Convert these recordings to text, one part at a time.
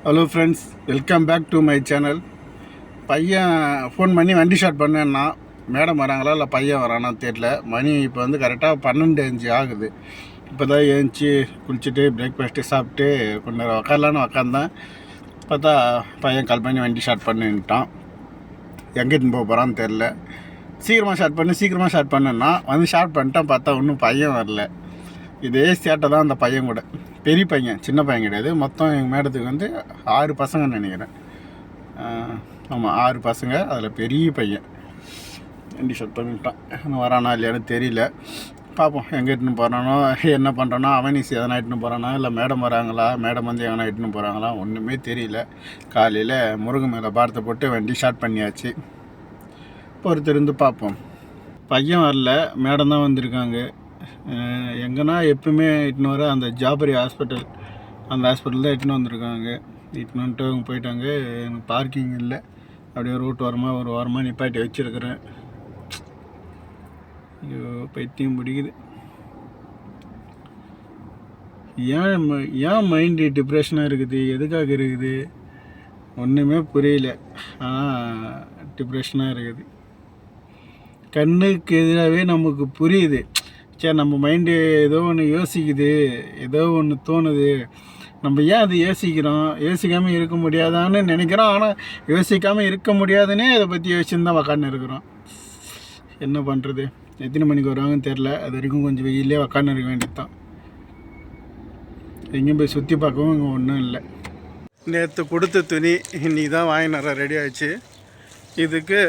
Hello friends, welcome back to my channel. பையன் phone பண்ணி வண்டி ஸ்டார்ட் பண்ணேன்னா மேடம் வராங்களா இல்லை பையன் வரானான்னு தெரியல. மணி இப்போ வந்து கரெக்டாக 12:05 ஆகுது. இப்போ தான் ஏஞ்சி குளிச்சுட்டு பிரேக்ஃபாஸ்ட்டு சாப்பிட்டு கொஞ்சம் நேரம் உக்காரலான்னு உக்காந்தேன். பார்த்தா பையன் கால் பண்ணி வண்டி ஸ்டார்ட் பண்ணிட்டான். எங்கிட்டு போக போகிறான்னு தெரில. சீக்கிரமாக ஸ்டார்ட் பண்ணேன்னா வந்து ஸ்டார்ட் பண்ணிட்டான். பார்த்தா இன்னும் பையன் வரல. இதே சேட்டை தான் அந்த பையன் கூட. பெரிய பையன், சின்ன பையன் கிடையாது. மொத்தம் எங்கள் மேடத்துக்கு வந்து 6 பசங்கன்னு நினைக்கிறேன். ஆமாம், 6 பசங்க. அதில் பெரிய பையன் வண்டி ஷட் பண்ணிட்டான். இன்னும் வரானா இல்லையான்னு தெரியல. பார்ப்போம், எங்கே இட்டுன்னு போகிறானோ, என்ன பண்ணுறானோ, அவனிஸ் எதனா இட்டுன்னு போகிறானா, இல்லை மேடம் வராங்களா, மேடம் வந்து எவனா இட்டுன்னு போகிறாங்களா, ஒன்றுமே தெரியல. காலையில் முருகன் மேலே பாரத்தை போட்டு வண்டி ஸ்டார்ட் பண்ணியாச்சு. பொறுத்திருந்து பார்ப்போம். பையன் வரல, மேடம் தான் வந்திருக்காங்க. எங்கன்னா எப்பவுமே இட்டுன்னு வர அந்த ஜாபரி ஹாஸ்பிட்டல், அந்த ஹாஸ்பிட்டல் தான் இட்டுன்னு வந்திருக்காங்க. இட்டுன்னு வந்துட்டு அவங்க போயிட்டாங்க. எனக்கு பார்க்கிங் இல்லை. அப்படியே ரோட்டு ஒரு வாரமாக நிப்பாட்டி வச்சுருக்கிறேன். ஐயோ, பைத்தியம் பிடிக்குது. ஏன் மைண்டு டிப்ரெஷனாக இருக்குது, எதுக்காக இருக்குது ஒன்றுமே புரியல. ஆனால் டிப்ரெஷனாக இருக்குது. கண்ணுக்கு எதிராகவே நமக்கு புரியுது. சரி, நம்ம மைண்டு ஏதோ ஒன்று யோசிக்குது, ஏதோ ஒன்று தோணுது. நம்ம ஏன் அது யோசிக்காமல் இருக்க முடியாதான்னு நினைக்கிறோம். ஆனால் யோசிக்காமல் இருக்க முடியாதுன்னே அதை பற்றி யோசிச்சுன்னு தான் உக்காந்து இருக்கிறோம். என்ன பண்ணுறது? எத்தனை மணிக்கு வருவாங்கன்னு தெரில. அது வரைக்கும் கொஞ்சம் வெயிலே உக்காந்து இருக்க வேண்டியது தான். எங்கேயும் போய் சுற்றி பார்க்கவும் இங்கே ஒன்றும் இல்லை. நேற்று கொடுத்த துணி இன்றைக்கி தான் வாங்கினார ரெடி ஆகிடுச்சு. இதுக்கு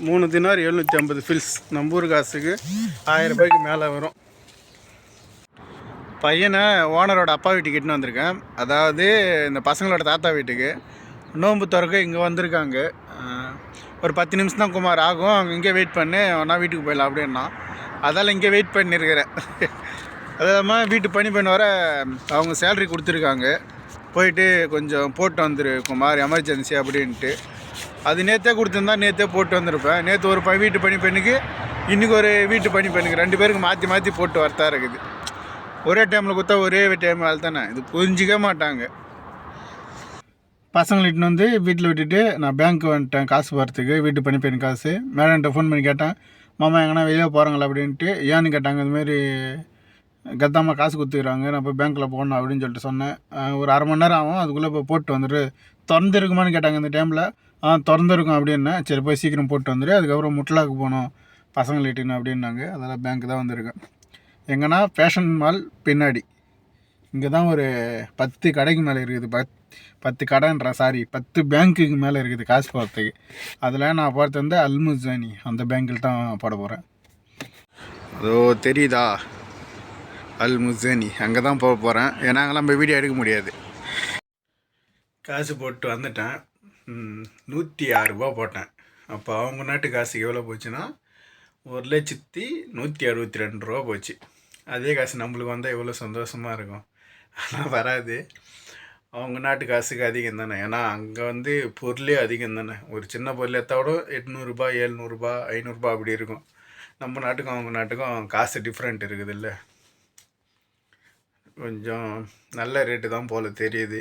3 தினார் 750 ஃபில்ஸ். நம்பூர் காசுக்கு 1000 ரூபாய்க்கு மேலே வரும். பையனை ஓனரோட அப்பா வீட்டுக்கு இட்டுன்னு வந்திருக்கேன். அதாவது இந்த பசங்களோட தாத்தா வீட்டுக்கு. நோன்பு திறக்க இங்கே வந்திருக்காங்க. ஒரு 10 நிமிஷம் தான் குமார் ஆகும், அவங்க இங்கே வெயிட் பண்ணு, ஒன்றா வீட்டுக்கு போயிடலாம் அப்படின்னா. அதால் இங்கே வெயிட் பண்ணியிருக்கிறேன். அது இல்லாமல் வீட்டு பணி பண்ண வர அவங்க சேலரி கொடுத்துருக்காங்க. போயிட்டு கொஞ்சம் போட்டு வந்துரு குமார், எமர்ஜென்சி அப்படின்ட்டு. அது நேற்றே கொடுத்துருந்தா நேற்றே போட்டு வந்திருப்பேன். நேற்று ஒரு வீட்டு பணி பெண்ணுக்கு, இன்றைக்கி ஒரு வீட்டு பணி பெண்ணுக்கு, 2 பேருக்கு மாற்றி போட்டு வரத்தா இருக்குது. ஒரே டைமில் கொடுத்தா ஒரே டைம் வேலை தானே. இது புரிஞ்சிக்க மாட்டாங்க. பசங்களை இட்டுன்னு வந்து வீட்டில் விட்டுட்டு நான் பேங்க்கு வந்துட்டேன் காசு போகிறதுக்கு. வீட்டு பணி பெண் காசு. மேடம்கிட்ட ஃபோன் பண்ணி கேட்டேன், மாமா எங்கன்னா வெளியே போகிறாங்களா அப்படின்ட்டு. ஏன்னு கேட்டாங்க. இதுமாரி கத்தாமல் காசு கொடுத்துக்கிறாங்க, நான் போய் பேங்க்கில் போகணும் அப்படின்னு சொல்லிட்டு சொன்னேன். ஒரு 1/2 மணி நேரம் ஆகும், அதுக்குள்ளே போய் போட்டு வந்துட்டு. திறந்துருக்குமான்னு கேட்டாங்க இந்த டைமில். திறந்துருக்கும் அப்படின்னா. சரி, போய் சீக்கிரம் போட்டு வந்துடு. அதுக்கப்புறம் முட்லாக்கு போகணும் பசங்களை இட்டுன்னு அப்படின்னாங்க. அதெல்லாம் பேங்க்கு தான் வந்திருக்கேன். எங்கன்னா ஃபேஷன் மால் பின்னாடி. இங்கே தான் ஒரு 10 கடைக்கு மேலே இருக்குது. 10 கடைன்றேன், 10 பேங்க்குக்கு மேலே இருக்குது காசு போகிறதுக்கு. அதில் நான் போகிறது வந்து அல்முசானி, அந்த பேங்க்கில் தான் போட போகிறேன். அதோ தெரியுதா, அல்முசானி, அங்கே தான் போக போகிறேன். ஏன்னா அங்கெல்லாம் நம்ம வீடியோ எடுக்க முடியாது. காசு போட்டு வந்துட்டேன். 106 ரூபா போட்டேன். அப்போ அவங்க நாட்டு காசுக்கு எவ்வளோ போச்சுன்னா 1,162 ரூபா போச்சு. அதே காசு நம்மளுக்கு வந்தால் எவ்வளோ சந்தோஷமாக இருக்கும். ஆனால் வராது. அவங்க நாட்டு காசுக்கு அதிகம் தானே. ஏன்னா அங்கே வந்து பொருளே அதிகம் தானே. ஒரு சின்ன பொருள் எடுத்தாவோட 800 ரூபா 700 ரூபா 500 ரூபா அப்படி இருக்கும். நம்ம நாட்டுக்கும் அவங்க நாட்டுக்கும் காசு டிஃப்ரெண்ட் இருக்குது இல்லை. கொஞ்சம் நல்ல ரேட்டு தான் போல் தெரியுது.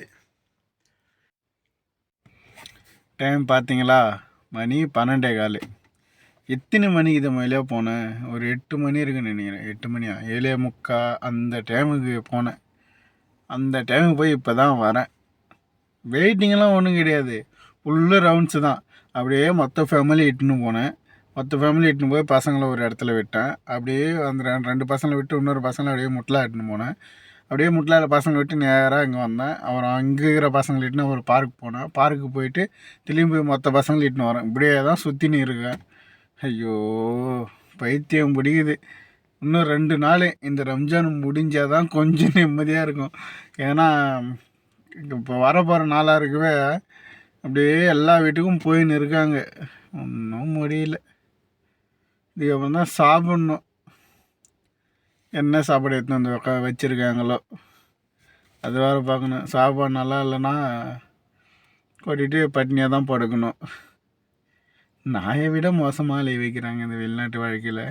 டைம் பார்த்தீங்களா, மணி 12:15. எத்தனை மணிக்கு இது மேலே போனேன்? ஒரு 8 மணி இருக்குன்னு நினைக்கிறேன். 8 மணியா 7:45 அந்த டைமுக்கு போனேன். அந்த டைமுக்கு போய் இப்போ தான் வரேன். வெயிட்டிங்கெல்லாம் ஒன்றும் கிடையாது, ஃபுல்லு ரவுண்ட்ஸு தான். அப்படியே மொத்த ஃபேமிலி இட்டுன்னு போனேன். மொத்த ஃபேமிலி இட்டுன்னு போய் பசங்களை ஒரு இடத்துல விட்டேன். அப்படியே அந்த 2 பசங்களை விட்டு இன்னொரு பசங்களை அப்படியே முட்லா இட்டுன்னு போனேன். அப்படியே முட்லாவில் பசங்களை விட்டு நேராக இங்கே வந்தேன். அப்புறம் அங்கே இருக்கிற பசங்களை இட்டுன்னு ஒரு பார்க் போனேன். பார்க்கு போயிட்டு திரும்பி மொத்த பசங்களை இட்டுன்னு வரேன். இப்படியே தான் சுற்றின்னு இருக்கேன். ஐயோ, பைத்தியம் பிடிக்குது. இன்னும் 2 நாள் இந்த ரம்ஜான் முடிஞ்சால் தான் கொஞ்சம் நிம்மதியாக இருக்கும். ஏன்னா இப்போ வரப்போகிற நாளாக இருக்கவே அப்படியே எல்லா வீட்டுக்கும் போயின்னு இருக்காங்க. ஒன்றும் முடியல. இதுக்கப்புறம் தான் சாப்பிட்ணும். என்ன சாப்பாடு எடுத்துன்னு வந்து வச்சுருக்காங்களோ அது வேறு பார்க்கணும். சாப்பாடு நல்லா இல்லைன்னா கொட்டிட்டு பட்னியாக தான் படுக்கணும். நாயை விட மோசமாக லை வைக்கிறாங்க இந்த வெளிநாட்டு வாழ்க்கையில்.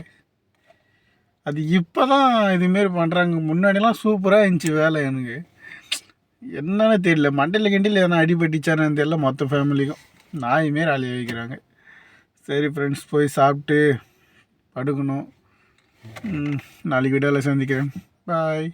அது இப்போ தான் இதுமாரி பண்ணுறாங்க. முன்னாடிலாம் சூப்பராக இருந்துச்சு வேலை. எனக்கு என்னன்னு தெரியல, மண்டையில் கிண்டியில் எதனா அடிபட்டுச்சானு தெரியல. மொத்த ஃபேமிலிக்கும் நாய் மாரி அலைய வைக்கிறாங்க. சரி ஃப்ரெண்ட்ஸ், போய் சாப்பிட்டு படுக்கணும். நாளைக்கு வீடியோவில் சந்திக்கிறேன். பாய்.